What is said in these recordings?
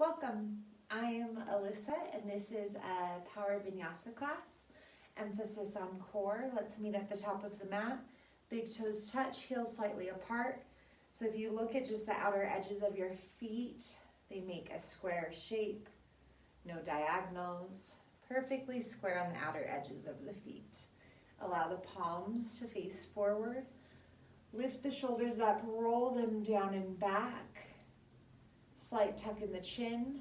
Welcome. I am Alyssa and this is a Power Vinyasa class. Emphasis on core. Let's meet at the top of the mat. Big toes touch, heels slightly apart. So if you look at just the outer edges of your feet, they make a square shape. No diagonals. Perfectly square on the outer edges of the feet. Allow the palms to face forward. Lift the shoulders up, roll them down and back. Slight tuck in the chin.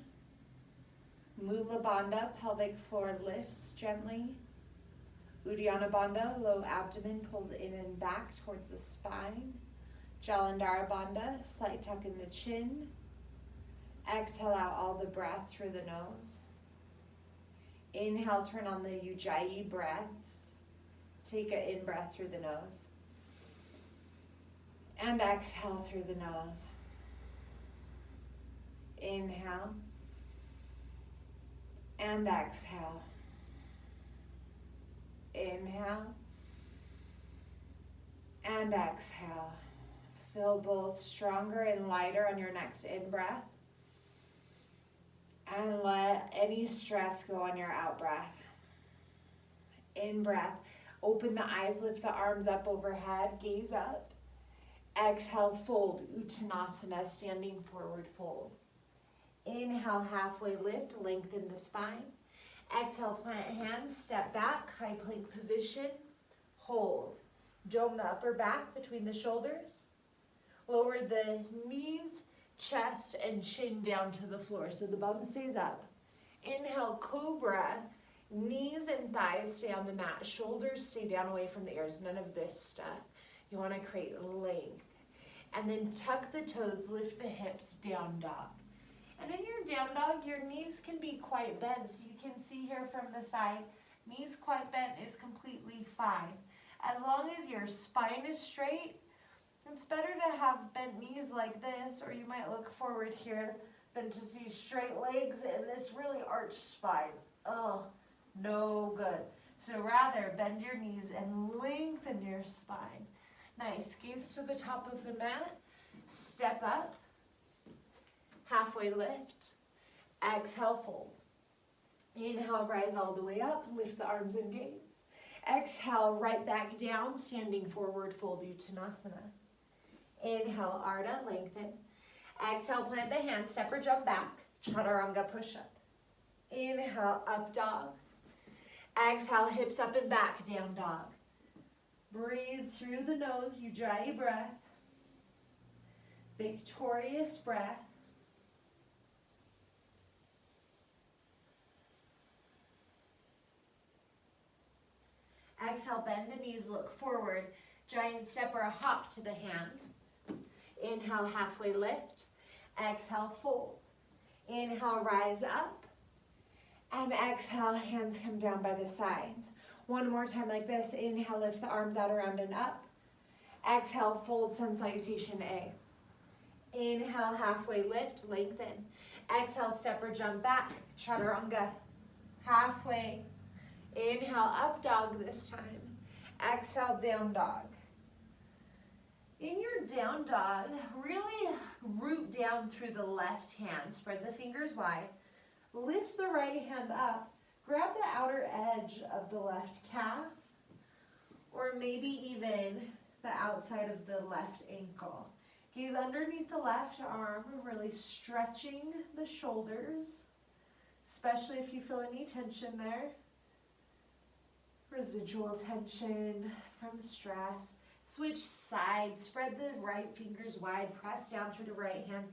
Mula Bandha, pelvic floor lifts gently. Uddiyana Bandha, low abdomen pulls in and back towards the spine. Jalandhara Bandha, slight tuck in the chin. Exhale out all the breath through the nose. Inhale, turn on the Ujjayi breath. Take an in-breath through the nose. And exhale through the nose. Inhale. And exhale. Inhale. And exhale. Feel both stronger and lighter on your next in-breath. And let any stress go on your out-breath. In-breath. Open the eyes, lift the arms up overhead, gaze up. Exhale, fold, Uttanasana, standing forward fold. Inhale, halfway lift, lengthen the spine. Exhale, plant hands, step back, high plank position, hold. Dome the upper back between the shoulders. Lower the knees, chest, and chin down to the floor so the bum stays up. Inhale, cobra. Knees and thighs stay on the mat. Shoulders stay down away from the ears. None of this stuff. You want to create length. And then tuck the toes, lift the hips, down dog. And in your down dog, your knees can be quite bent. So you can see here from the side, knees quite bent is completely fine. As long as your spine is straight, it's better to have bent knees like this, or you might look forward here than to see straight legs and this really arched spine. Oh, no good. So rather bend your knees and lengthen your spine. Nice. Gaze to the top of the mat. Step up. Halfway lift. Exhale, fold. Inhale, rise all the way up. Lift the arms and gaze. Exhale, right back down. Standing forward, fold Uttanasana. Inhale, Ardha, lengthen. Exhale, plant the hand, step or jump back. Chaturanga push-up. Inhale, up dog. Exhale, hips up and back, down dog. Breathe through the nose, Ujjayi breath. Victorious breath. Exhale, bend the knees, look forward. Giant step or a hop to the hands. Inhale, halfway lift. Exhale, fold. Inhale, rise up. And exhale, hands come down by the sides. One more time like this. Inhale, lift the arms out, around and up. Exhale, fold, sun salutation A. Inhale, halfway lift, lengthen. Exhale, step or jump back, chaturanga. Halfway. Inhale, up dog this time. Exhale, down dog. In your down dog, really root down through the left hand. Spread the fingers wide. Lift the right hand up. Grab the outer edge of the left calf, or maybe even the outside of the left ankle. Gaze underneath the left arm, really stretching the shoulders, especially if you feel any tension there. Residual tension from stress. Switch sides, spread the right fingers wide, press down through the right hand.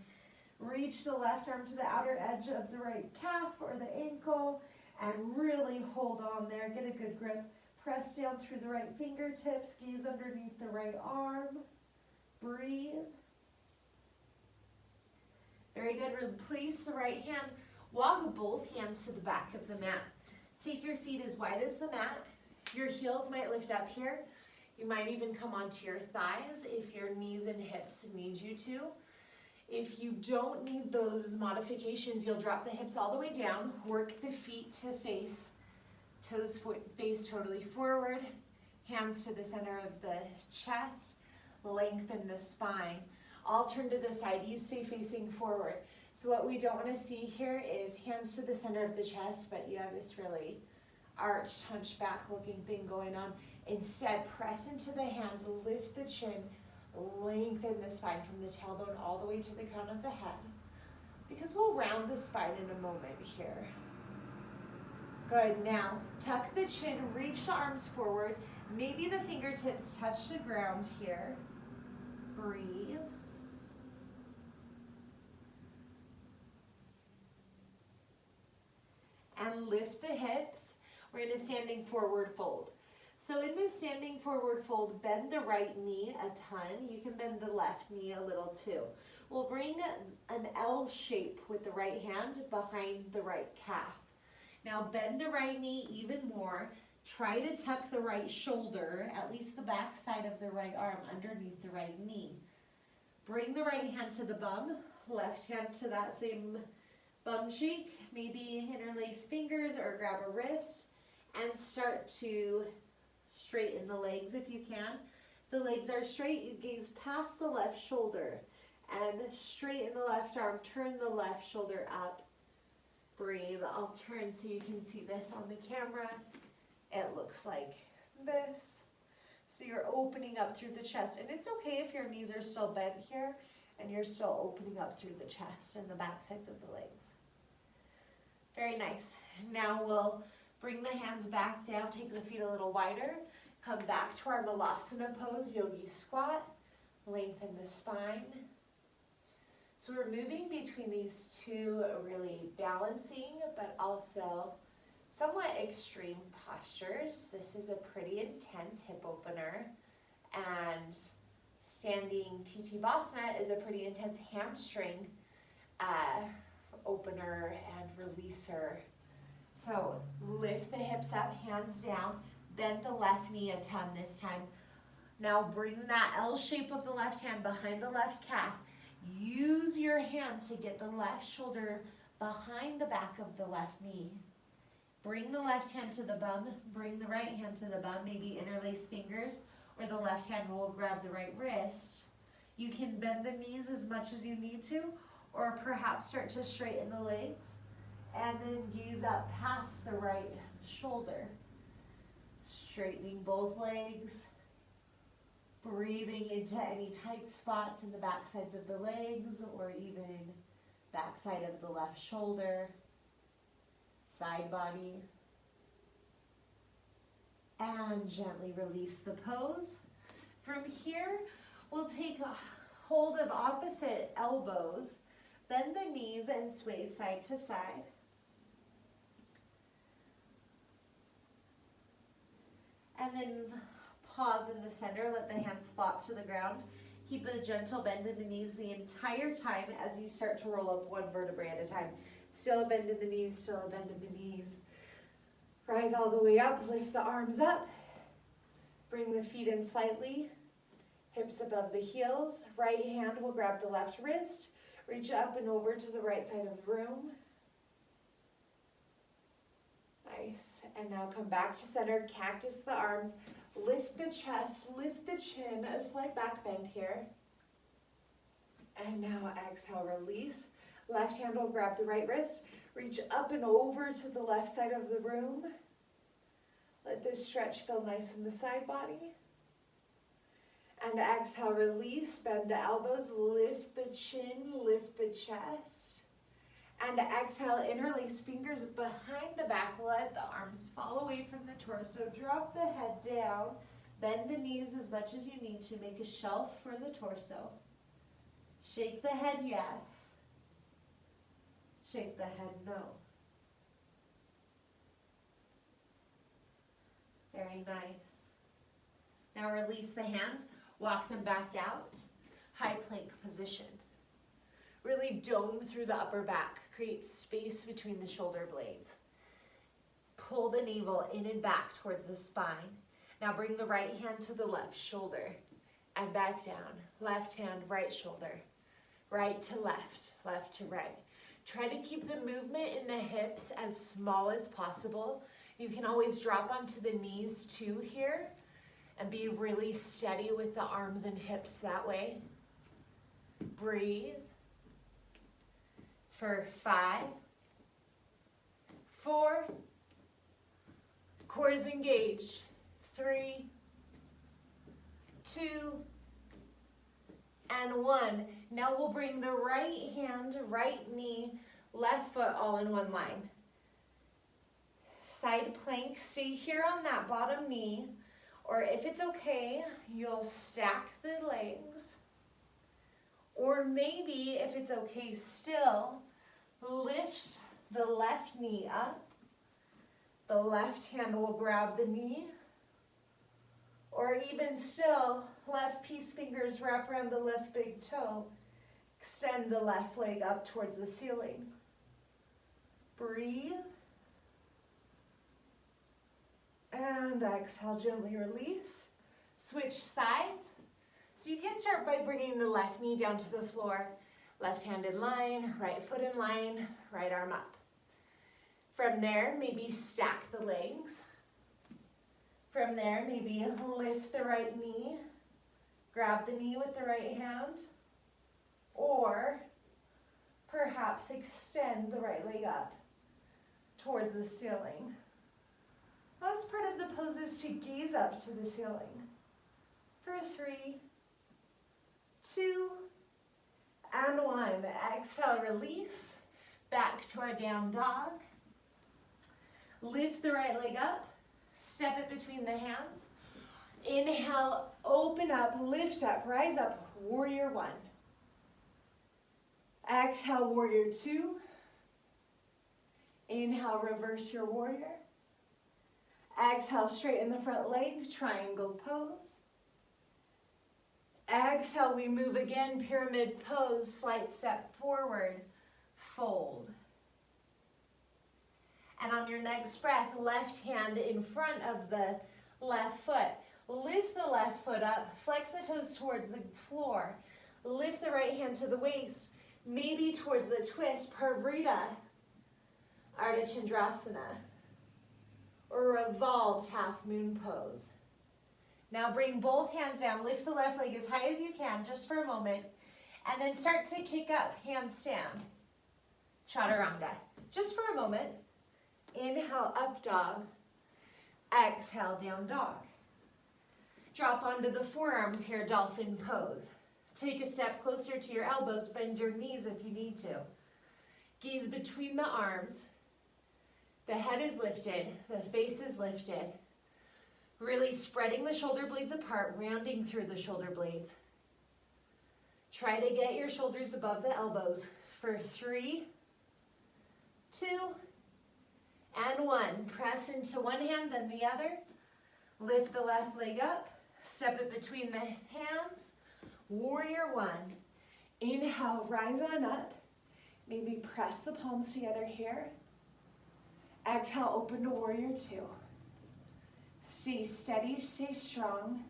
Reach the left arm to the outer edge of the right calf or the ankle and really hold on there. Get a good grip. Press down through the right fingertips. Gaze underneath the right arm. Breathe. Very good. Replace the right hand. Walk both hands to the back of the mat. Take your feet as wide as the mat. Your heels might lift up here. You might even come onto your thighs if your knees and hips need you to. If you don't need those modifications, you'll drop the hips all the way down, work the feet to face, toes face totally forward, hands to the center of the chest, lengthen the spine. All turn to the side, you stay facing forward. So what we don't want to see here is hands to the center of the chest, but you have this really arched, hunchback looking thing going on. Instead, press into the hands, lift the chin, lengthen the spine from the tailbone all the way to the crown of the head. Because we'll round the spine in a moment here. Good, now tuck the chin, reach the arms forward. Maybe the fingertips touch the ground here. Breathe. And lift the hips. We're in a standing forward fold. So in this standing forward fold, bend the right knee a ton. You can bend the left knee a little too. We'll bring an L shape with the right hand behind the right calf. Now bend the right knee even more. Try to tuck the right shoulder, at least the back side of the right arm, underneath the right knee. Bring the right hand to the bum, left hand to that same bum cheek. Maybe interlace fingers or grab a wrist and start to straighten the legs if you can. If the legs are straight, you gaze past the left shoulder and straighten the left arm, turn the left shoulder up. Breathe. I'll turn so you can see this on the camera. It looks like this. So you're opening up through the chest, and it's okay if your knees are still bent here and you're still opening up through the chest and the back sides of the legs. Very nice. Now we'll bring the hands back down, take the feet a little wider, come back to our Malasana pose, yogi squat, lengthen the spine. So we're moving between these two really balancing, but also somewhat extreme postures. This is a pretty intense hip opener, and standing Titivasana is a pretty intense hamstring opener and releaser. So lift the hips up, hands down, bend the left knee a ton this time. Now bring that L shape of the left hand behind the left calf. Use your hand to get the left shoulder behind the back of the left knee. Bring the left hand to the bum, bring the right hand to the bum, maybe interlace fingers, or the left hand will grab the right wrist. You can bend the knees as much as you need to, or perhaps start to straighten the legs, and then gaze up past the right shoulder. Straightening both legs, breathing into any tight spots in the back sides of the legs, or even back side of the left shoulder, side body. And gently release the pose. From here, we'll take a hold of opposite elbows, bend the knees and sway side to side. And then pause in the center, let the hands flop to the ground. Keep a gentle bend in the knees the entire time as you start to roll up one vertebrae at a time. Still a bend in the knees, still a bend in the knees. Rise all the way up, lift the arms up. Bring the feet in slightly, hips above the heels. Right hand will grab the left wrist. Reach up and over to the right side of the room. Nice. And now come back to center, cactus the arms. Lift the chest, lift the chin, a slight back bend here. And now exhale, release. Left hand will grab the right wrist. Reach up and over to the left side of the room. Let this stretch feel nice in the side body. And exhale, release, bend the elbows, lift the chin, lift the chest. And exhale, interlace fingers behind the back, let the arms fall away from the torso, drop the head down, bend the knees as much as you need to, make a shelf for the torso. Shake the head, yes. Shake the head, no. Very nice. Now release the hands, walk them back out, high plank position. Really dome through the upper back, create space between the shoulder blades. Pull the navel in and back towards the spine. Now bring the right hand to the left shoulder and back down. Left hand, right shoulder. Right to left, left to right. Try to keep the movement in the hips as small as possible. You can always drop onto the knees too here and be really steady with the arms and hips that way. Breathe. for 5, 4, core is engaged, 3, 2, and 1. Now we'll bring the right hand, right knee, left foot all in one line. Side plank, stay here on that bottom knee, or if it's okay, you'll stack the legs. Or maybe, if it's okay still, lift the left knee up. The left hand will grab the knee. Or even still, left peace fingers wrap around the left big toe. Extend the left leg up towards the ceiling. Breathe. And exhale, gently release. Switch sides. So you can start by bringing the left knee down to the floor. Left hand in line, right foot in line, right arm up. From there, maybe stack the legs. From there, maybe lift the right knee. Grab the knee with the right hand. Or perhaps extend the right leg up towards the ceiling. Last part of the pose is to gaze up to the ceiling. For 3, 2, and 1. Exhale, release. Back to our down dog. Lift the right leg up. Step it between the hands. Inhale, open up, lift up, rise up, warrior 1. Exhale, warrior 2. Inhale, reverse your warrior. Exhale, straighten the front leg, triangle pose. Exhale, we move again, pyramid pose, slight step forward, fold. And on your next breath, left hand in front of the left foot. Lift the left foot up, flex the toes towards the floor. Lift the right hand to the waist, maybe towards the twist, Parivrtta, Ardha Chandrasana, or revolved half moon pose. Now bring both hands down, lift the left leg as high as you can, just for a moment, and then start to kick up, handstand, chaturanga. Just for a moment. Inhale, up dog. Exhale, down dog. Drop onto the forearms here, dolphin pose. Take a step closer to your elbows, bend your knees if you need to. Gaze between the arms. The head is lifted, the face is lifted. Really spreading the shoulder blades apart, rounding through the shoulder blades. Try to get your shoulders above the elbows for 3, 2, and 1. Press into one hand, then the other. Lift the left leg up, step it between the hands. Warrior 1. Inhale, rise on up. Maybe press the palms together here. Exhale, open to warrior 2. Stay steady, stay strong.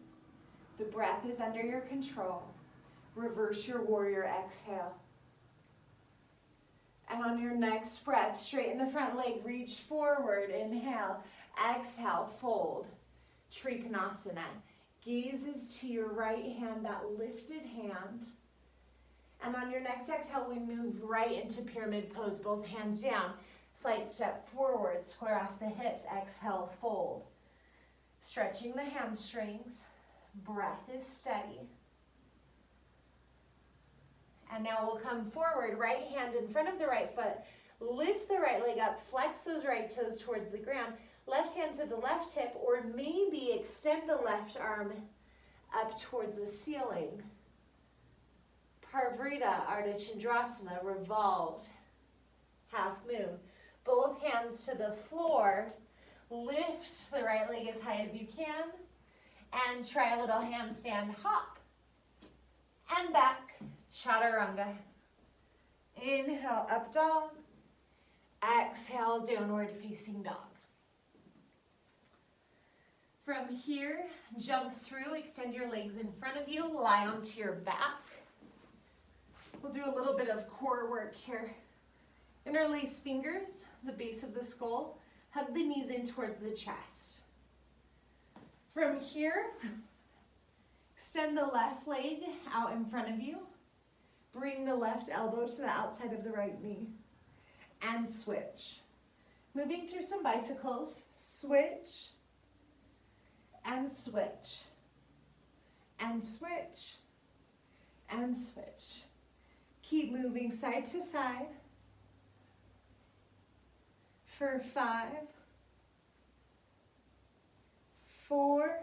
The breath is under your control. Reverse your warrior exhale. And on your next breath, straighten the front leg, reach forward, inhale. Exhale, fold. Trikonasana. Gazes to your right hand, that lifted hand. And on your next exhale, we move right into pyramid pose, both hands down. Slight step forward, square off the hips, exhale, fold. Stretching the hamstrings, breath is steady. And now we'll come forward, right hand in front of the right foot, lift the right leg up, flex those right toes towards the ground, left hand to the left hip, or maybe extend the left arm up towards the ceiling. Parivrtta, Ardha Chandrasana, revolved, half moon. Both hands to the floor, lift the right leg as high as you can, and try a little handstand hop. And back, chaturanga. Inhale, up dog. Exhale, downward facing dog. From here, jump through, extend your legs in front of you, lie onto your back. We'll do a little bit of core work here. Interlace fingers, the base of the skull. Hug the knees in towards the chest. From here, extend the left leg out in front of you. Bring the left elbow to the outside of the right knee and switch. Moving through some bicycles, switch and switch and switch and switch. Keep moving side to side for 5, 4,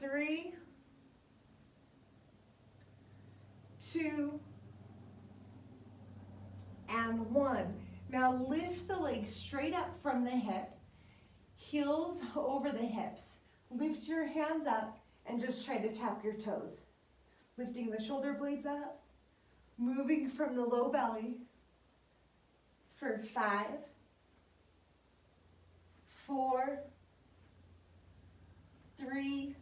3, 2, and 1. Now lift the legs straight up from the hip, heels over the hips. Lift your hands up and just try to tap your toes. Lifting the shoulder blades up, moving from the low belly for 5, 4, 3,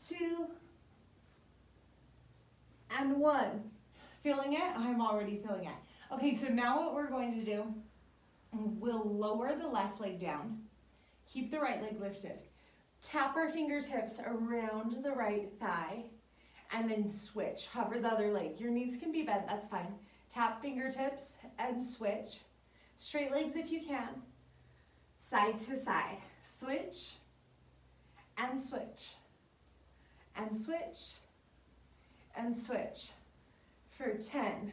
2, and 1. Feeling it? I'm already feeling it. Okay, so now what we're going to do, we'll lower the left leg down, keep the right leg lifted, tap our fingertips around the right thigh, and then switch. Hover the other leg. Your knees can be bent, that's fine. Tap fingertips and switch. Straight legs if you can. Side to side. Switch and switch and switch and switch for 10,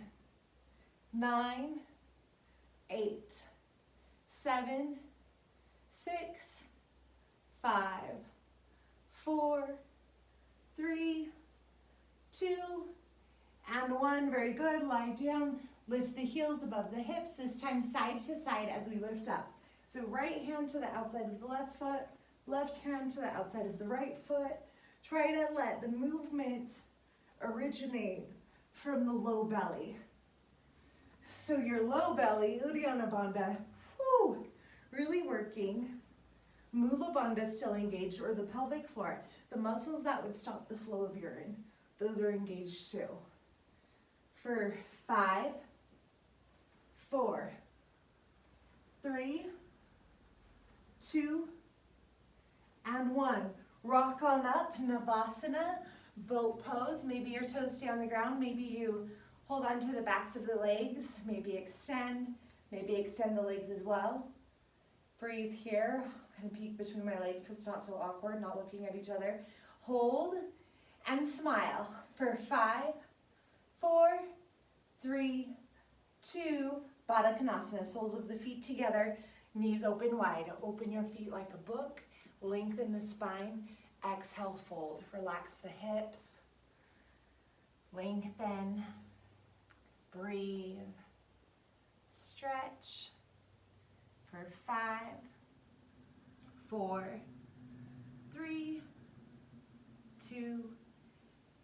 9, 8, 7, 6, 5, 4, 3, 2, and 1. Very good. Lie down. Lift the heels above the hips, this time side to side as we lift up. So right hand to the outside of the left foot, left hand to the outside of the right foot. Try to let the movement originate from the low belly. So your low belly, Uddiyana Bandha, really working. Mula Bandha still engaged, or the pelvic floor. The muscles that would stop the flow of urine, those are engaged too. For 5, 4, 3, 2, and 1. Rock on up, Navasana, boat pose. Maybe your toes stay on the ground. Maybe you hold on to the backs of the legs. Maybe extend the legs as well. Breathe here. Kind of peek between my legs so it's not so awkward, not looking at each other. Hold and smile for 5, 4, 3, 2, Baddha Konasana. Soles of the feet together, knees open wide. Open your feet like a book. Lengthen the spine. Exhale, fold. Relax the hips. Lengthen. Breathe. Stretch for 5, 4, 3, 2,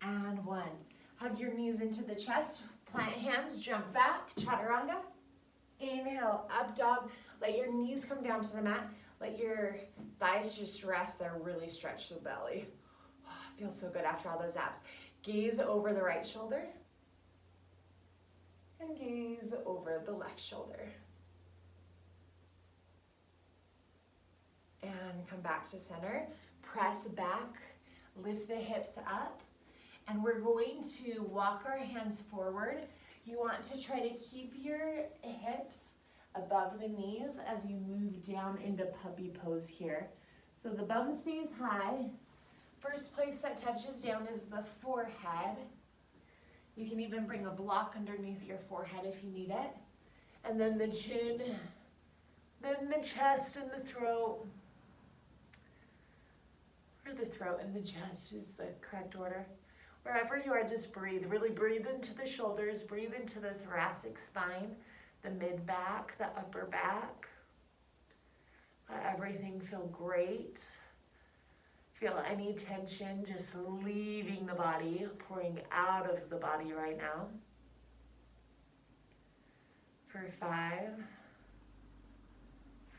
and 1. Hug your knees into the chest. Plant hands, jump back, chaturanga. Inhale, up dog. Let your knees come down to the mat. Let your thighs just rest there. Really stretch the belly. Oh, feels so good after all those abs. Gaze over the right shoulder. And gaze over the left shoulder. And come back to center. Press back. Lift the hips up. And we're going to walk our hands forward. You want to try to keep your hips above the knees as you move down into puppy pose here. So the bum stays high. First place that touches down is the forehead. You can even bring a block underneath your forehead if you need it. And then the chin, then the chest and the throat. Or the throat and the chest is the correct order. Wherever you are, just breathe. Really breathe into the shoulders, breathe into the thoracic spine, the mid-back, the upper back. Let everything feel great. Feel any tension just leaving the body, pouring out of the body right now. For 5,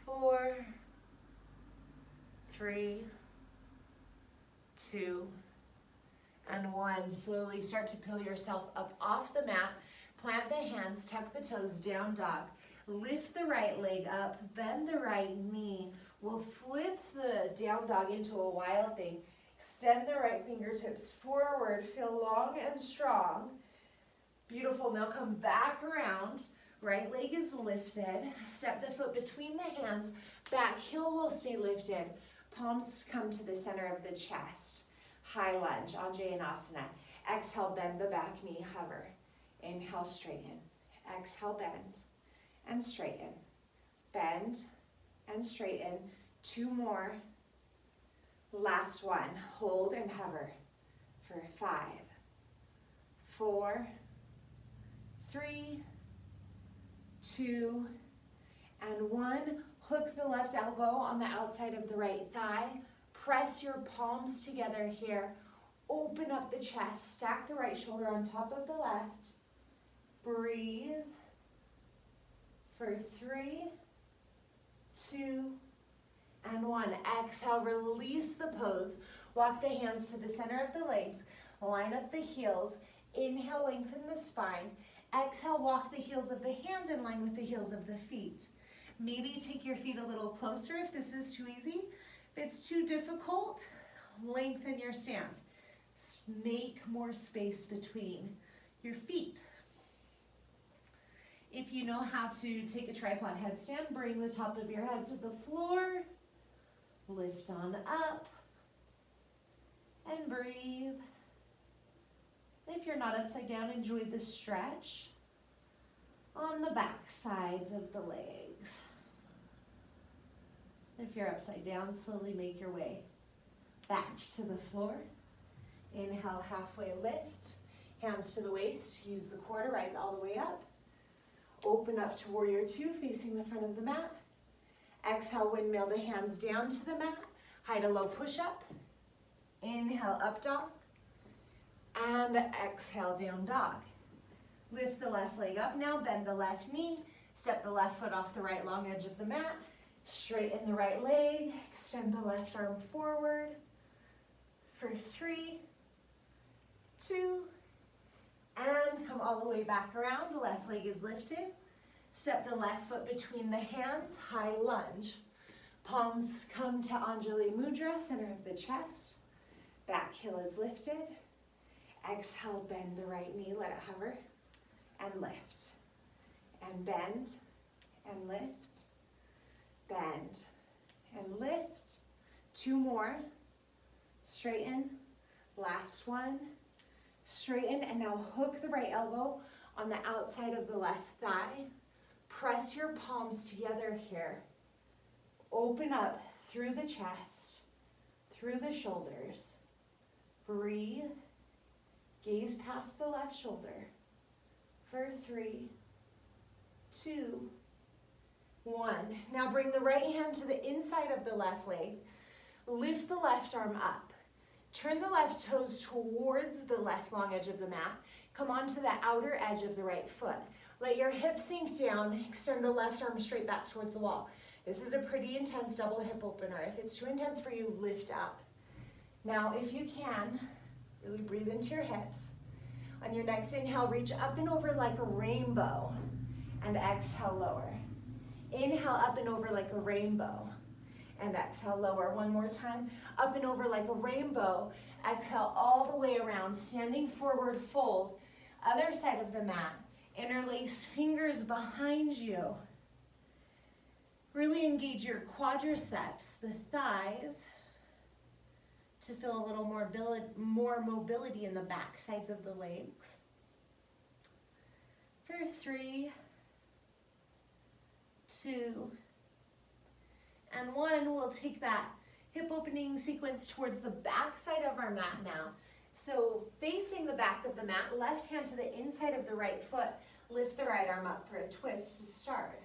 4, 3, 2, and 1. Slowly start to peel yourself up off the mat. Plant the hands, tuck the toes, down dog. Lift the right leg up, bend the right knee. We'll flip the down dog into a wild thing. Extend the right fingertips forward. Feel long and strong. Beautiful. Now come back around. Right leg is lifted. Step the foot between the hands. Back heel will stay lifted. Palms come to the center of the chest. High lunge, Anjaneyasana. Exhale, bend the back knee, hover. Inhale, straighten. Exhale, bend and straighten. Bend and straighten. 2 more. Last one. Hold and hover for 5, 4, 3, 2, and 1. Hook the left elbow on the outside of the right thigh. Press your palms together here. Open up the chest. Stack the right shoulder on top of the left. Breathe for 3, 2, and 1. Exhale, release the pose. Walk the hands to the center of the legs. Line up the heels. Inhale, lengthen the spine. Exhale, walk the heels of the hands in line with the heels of the feet. Maybe take your feet a little closer if this is too easy. If it's too difficult, lengthen your stance. Make more space between your feet. If you know how to take a tripod headstand, bring the top of your head to the floor. Lift on up and breathe. If you're not upside down, enjoy the stretch on the back sides of the legs. If you're upside down, slowly make your way back to the floor. Inhale, halfway lift. Hands to the waist. Use the core to rise all the way up. Open up to Warrior 2, facing the front of the mat. Exhale, windmill the hands down to the mat. High to low push-up. Inhale, up dog. And exhale, down dog. Lift the left leg up now, bend the left knee. Step the left foot off the right long edge of the mat. Straighten the right leg. Extend the left arm forward. For 3, 2, and come all the way back around. The left leg is lifted. Step the left foot between the hands, high lunge. Palms come to Anjali Mudra, center of the chest. Back heel is lifted. Exhale, bend the right knee, let it hover, and lift. And bend, and lift, bend, and lift. 2 more. Straighten, last one. Straighten, and now hook the right elbow on the outside of the left thigh. Press your palms together here. Open up through the chest, through the shoulders. Breathe. Gaze past the left shoulder. For 3, 2, 1. Now bring the right hand to the inside of the left leg. Lift the left arm up. Turn the left toes towards the left long edge of the mat. Come onto the outer edge of the right foot. Let your hips sink down. Extend the left arm straight back towards the wall. This is a pretty intense double hip opener. If it's too intense for you, lift up. Now, if you can, really breathe into your hips. On your next inhale, reach up and over like a rainbow. And exhale, lower. Inhale, up and over like a rainbow. And exhale, lower. One more time. Up and over like a rainbow. Exhale all the way around. Standing forward, fold. Other side of the mat. Interlace fingers behind you. Really engage your quadriceps, the thighs, to feel a little more mobility in the back sides of the legs. For 3, 2, and 1, we'll take that hip opening sequence towards the back side of our mat now. So facing the back of the mat, left hand to the inside of the right foot, lift the right arm up for a twist to start.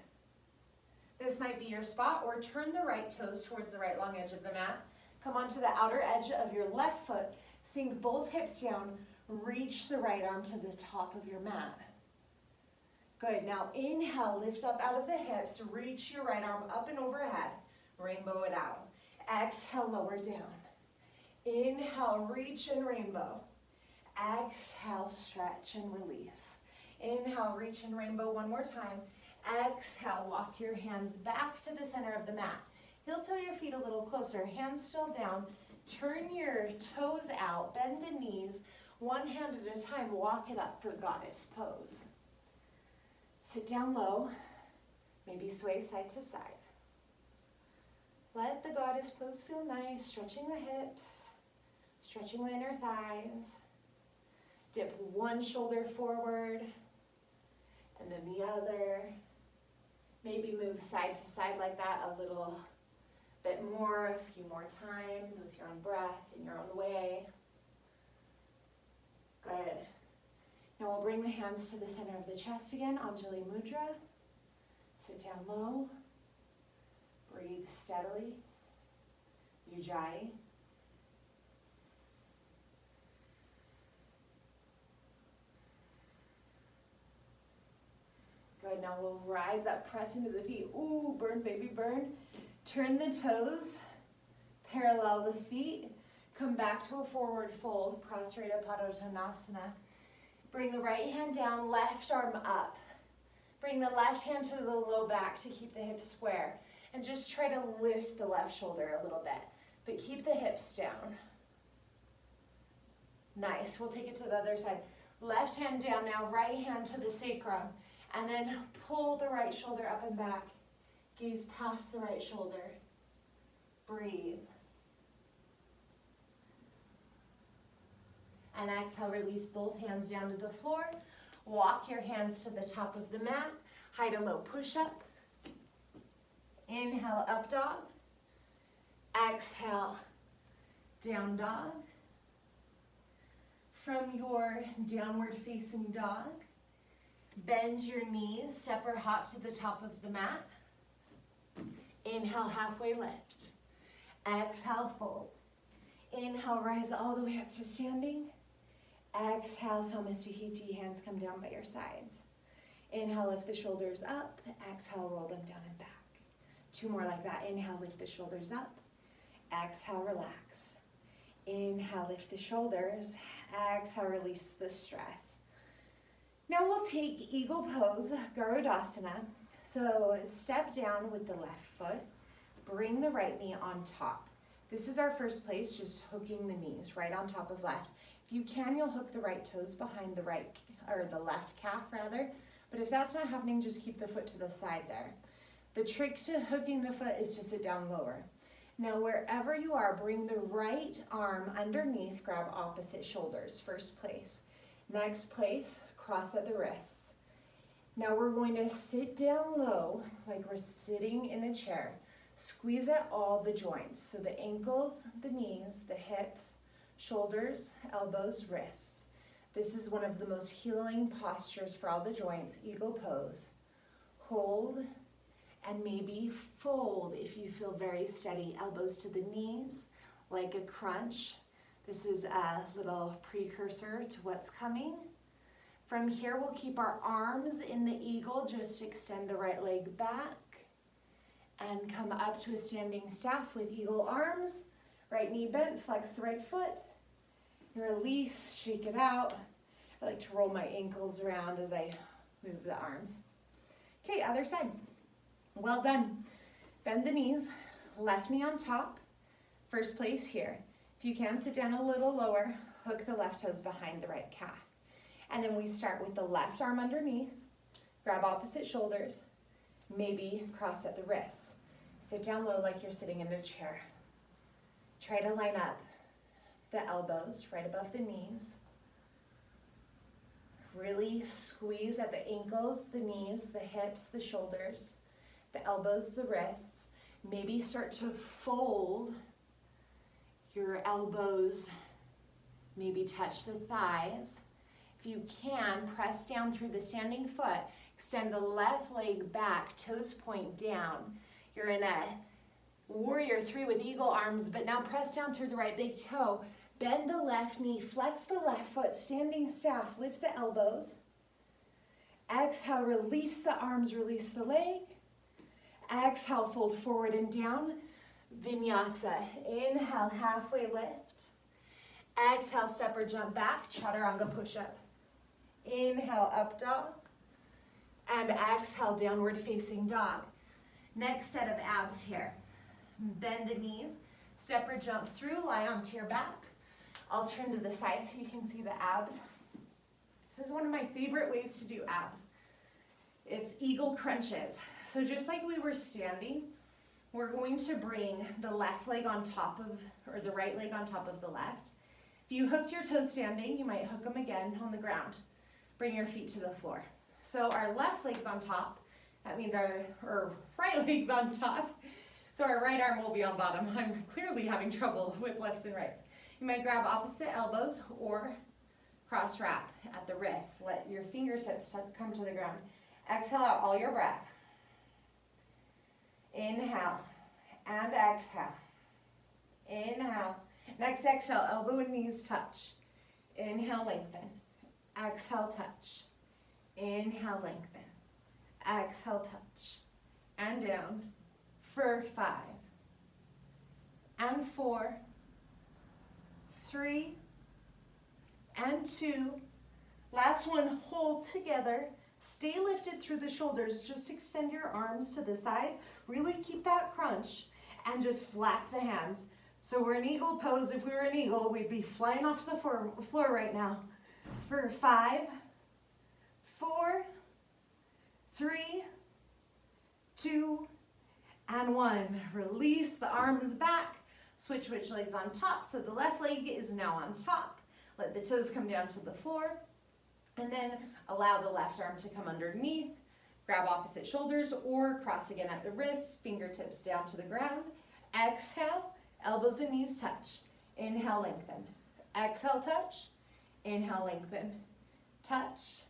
This might be your spot, or turn the right toes towards the right long edge of the mat. Come onto the outer edge of your left foot, sink both hips down, reach the right arm to the top of your mat. Good, now inhale, lift up out of the hips, reach your right arm up and overhead, rainbow it out. Exhale, lower down. Inhale, reach and rainbow. Exhale, stretch and release. Inhale, reach and rainbow one more time. Exhale, walk your hands back to the center of the mat. Heel toe your feet a little closer, hands still down. Turn your toes out, bend the knees, one hand at a time, walk it up for goddess pose. Sit down low, maybe sway side to side. Let the goddess pose feel nice, stretching the hips, stretching the inner thighs. Dip one shoulder forward, and then the other. Maybe move side to side like that a little bit more, a few more times with your own breath in your own way. Good. Now we'll bring the hands to the center of the chest again, Anjali Mudra. Sit down low. Breathe steadily. Ujjayi. Good, now we'll rise up, press into the feet. Ooh, burn, baby, burn. Turn the toes, parallel the feet. Come back to a forward fold, Prasarita Padottanasana. Bring the right hand down, left arm up. Bring the left hand to the low back to keep the hips square. And just try to lift the left shoulder a little bit, but keep the hips down. Nice, we'll take it to the other side. Left hand down now, right hand to the sacrum. And then pull the right shoulder up and back. Gaze past the right shoulder. Breathe. And exhale, release both hands down to the floor. Walk your hands to the top of the mat. High to low push-up. Inhale, up dog. Exhale, down dog. From your downward facing dog, bend your knees, step or hop to the top of the mat. Inhale, halfway lift. Exhale, fold. Inhale, rise all the way up to standing. Exhale, Samastihiti, hands come down by your sides. Inhale, lift the shoulders up. Exhale, roll them down and back. Two more like that. Inhale, lift the shoulders up. Exhale, relax. Inhale, lift the shoulders. Exhale, release the stress. Now we'll take eagle pose, Garudasana. So step down with the left foot. Bring the right knee on top. This is our first place, just hooking the knees right on top of left. If you can, you'll hook the right toes behind the right, or the left calf rather. But if that's not happening, just keep the foot to the side there. The trick to hooking the foot is to sit down lower. Now wherever you are, bring the right arm underneath, grab opposite shoulders, first place. Next place, cross at the wrists. Now we're going to sit down low, like we're sitting in a chair. Squeeze at all the joints, so the ankles, the knees, the hips, shoulders, elbows, wrists. This is one of the most healing postures for all the joints, eagle pose. Hold, and maybe fold if you feel very steady. Elbows to the knees, like a crunch. This is a little precursor to what's coming. From here, we'll keep our arms in the eagle, just extend the right leg back and come up to a standing staff with eagle arms. Right knee bent, flex the right foot. Release, shake it out. I like to roll my ankles around as I move the arms. Okay, other side. Well done. Bend the knees, left knee on top. First place here. If you can, sit down a little lower, hook the left toes behind the right calf. And then we start with the left arm underneath, grab opposite shoulders, maybe cross at the wrists. Sit down low like you're sitting in a chair. Try to line up the elbows right above the knees. Really squeeze at the ankles, the knees, the hips, the shoulders, the elbows, the wrists. Maybe start to fold your elbows, maybe touch the thighs. If you can, press down through the standing foot, extend the left leg back, toes point down. You're in a warrior three with eagle arms, but now press down through the right big toe. Bend the left knee, flex the left foot, standing staff, lift the elbows. Exhale, release the arms, release the leg. Exhale, fold forward and down. Vinyasa. Inhale, halfway lift. Exhale, step or jump back, chaturanga push-up. Inhale, up dog. And exhale, downward facing dog. Next set of abs here. Bend the knees, Step or jump through, lie onto your back. I'll turn to the side so you can see the abs. This is one of my favorite ways to do abs. It's eagle crunches. So just like we were standing, we're going to bring the left leg on top of, or the right leg on top of the left. If you hooked your toes standing, you might hook them again on the ground. Bring your feet to the floor. So our left leg's on top. That means our right leg's on top. So our right arm will be on bottom. I'm clearly having trouble with lefts and rights. You might grab opposite elbows or cross wrap at the wrist. Let your fingertips come to the ground. Exhale out all your breath. Inhale and exhale. Inhale. Next exhale, elbow and knees touch. Inhale, lengthen. Exhale, touch. Inhale, lengthen. Exhale, touch. And down for 5 and 4, 3 and 2. Last one, hold together. Stay lifted through the shoulders. Just extend your arms to the sides. Really keep that crunch and just flap the hands. So we're in eagle pose. If we were an eagle, we'd be flying off the floor right now. For 5, 4, 3, 2, and 1. Release the arms back. Switch which leg's on top. So the left leg is now on top. Let the toes come down to the floor. And then allow the left arm to come underneath. Grab opposite shoulders or cross again at the wrists. Fingertips down to the ground. Exhale. Elbows and knees touch. Inhale, lengthen. Exhale, touch. Inhale, lengthen. Touch.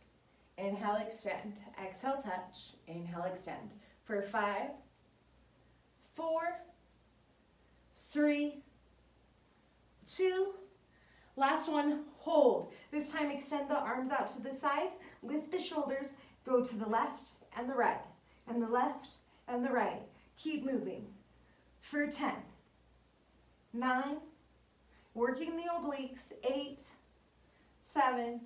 Inhale, extend. Exhale, touch. Inhale, extend. For 5, 4, 3, 2. Last one, hold. This time extend the arms out to the sides. Lift the shoulders. Go to the left and the right. And the left and the right. Keep moving. For 10. 9, working the obliques, 8, 7,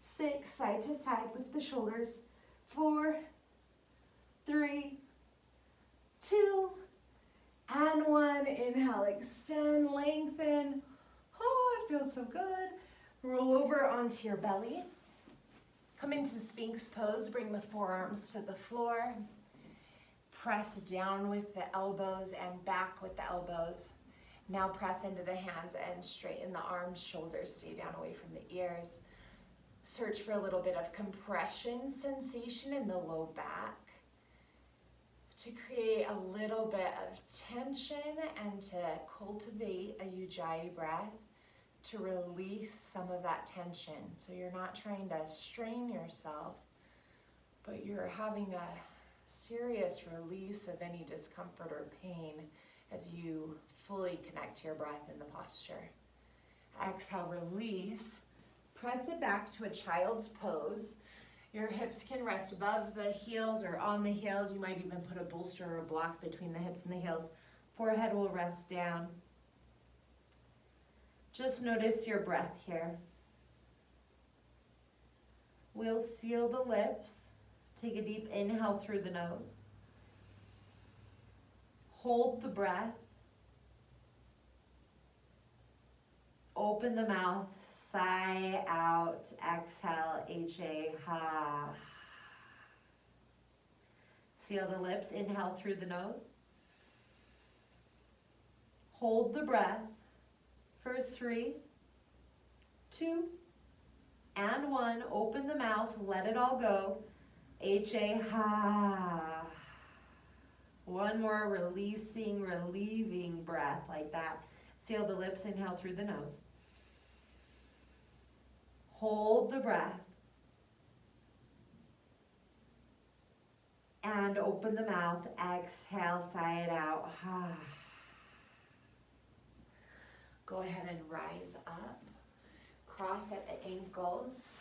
6, side to side, lift the shoulders, 4, 3, 2, and 1. Inhale, extend, lengthen. Oh, it feels so good. Roll over onto your belly. Come into Sphinx pose, bring the forearms to the floor. Press down with the elbows and back with the elbows. Now press into the hands and straighten the arms, shoulders, stay down away from the ears. Search for a little bit of compression sensation in the low back to create a little bit of tension and to cultivate a Ujjayi breath to release some of that tension. So you're not trying to strain yourself, but you're having a serious release of any discomfort or pain as you fully connect to your breath in the posture. Exhale, release. Press it back to a child's pose. Your hips can rest above the heels or on the heels. You might even put a bolster or a block between the hips and the heels. Forehead will rest down. Just notice your breath here. We'll seal the lips. Take a deep inhale through the nose. Hold the breath. Open the mouth, sigh out, exhale, H-A, ha. Seal the lips, inhale through the nose. Hold the breath for 3, 2, and 1. Open the mouth, let it all go, H-A, ha. One more releasing, relieving breath like that. Seal the lips, inhale through the nose. Hold the breath. And open the mouth, exhale, sigh it out. Go ahead and rise up. Cross at the ankles.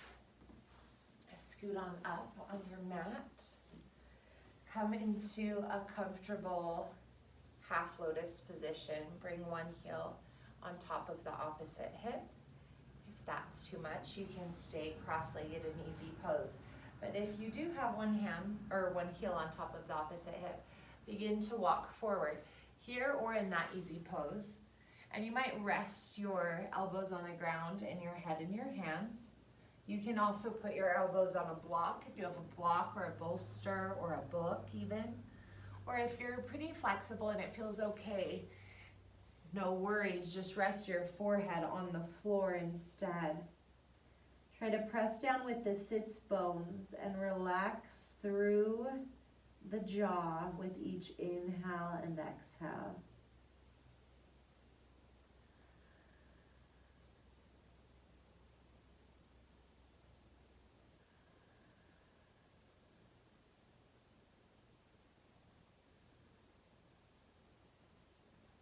Scoot on up on your mat. Come into a comfortable half lotus position. Bring one heel on top of the opposite hip. If that's too much, you can stay cross-legged in easy pose. But if you do have one hand or one heel on top of the opposite hip, begin to walk forward. here or in that easy pose. And you might rest your elbows on the ground and your head in your hands. You can also put your elbows on a block if you have a block or a bolster or a book even. Or if you're pretty flexible and it feels okay, no worries, just rest your forehead on the floor instead. Try to press down with the sits bones and relax through the jaw with each inhale and exhale.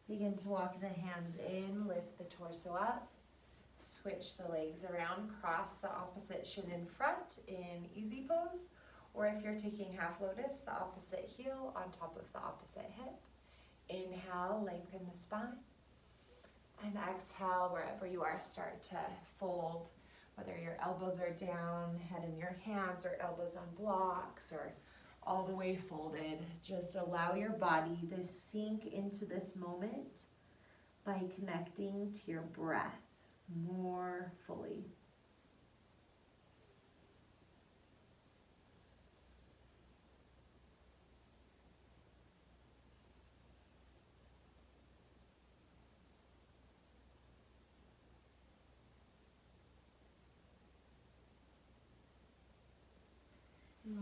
Begin to walk the hands in, lift the torso up, switch the legs around, cross the opposite shin in front in easy pose, or if you're taking half lotus, the opposite heel on top of the opposite hip. Inhale, lengthen the spine, and exhale, wherever you are, start to fold, whether your elbows are down, head in your hands, or elbows on blocks, or all the way folded. Just allow your body to sink into this moment by connecting to your breath more fully.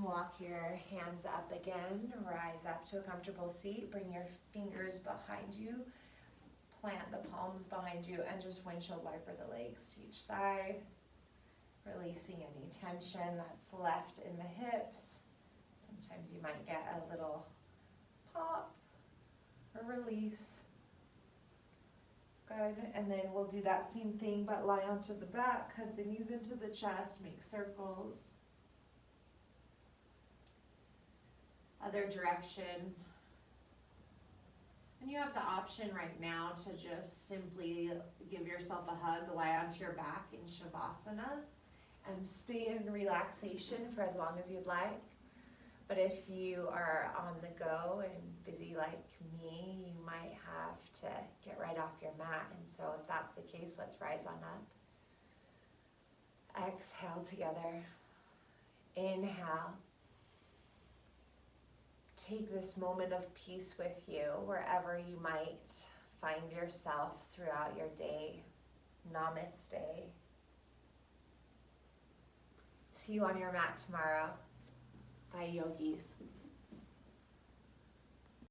Walk your hands up again, rise up to a comfortable seat, bring your fingers behind you, plant the palms behind you, and just windshield wiper the legs to each side, releasing any tension that's left in the hips. Sometimes you might get a little pop or release. Good, and then we'll do that same thing, but lie onto the back, hug the knees into the chest, make circles. Other direction. And you have the option right now to just simply give yourself a hug, lie onto your back in Shavasana, and stay in relaxation for as long as you'd like. But if you are on the go and busy like me, you might have to get right off your mat. And so if that's the case, let's rise on up. Exhale together. Inhale. Take this moment of peace with you wherever you might find yourself throughout your day. Namaste. See you on your mat tomorrow. Bye, yogis.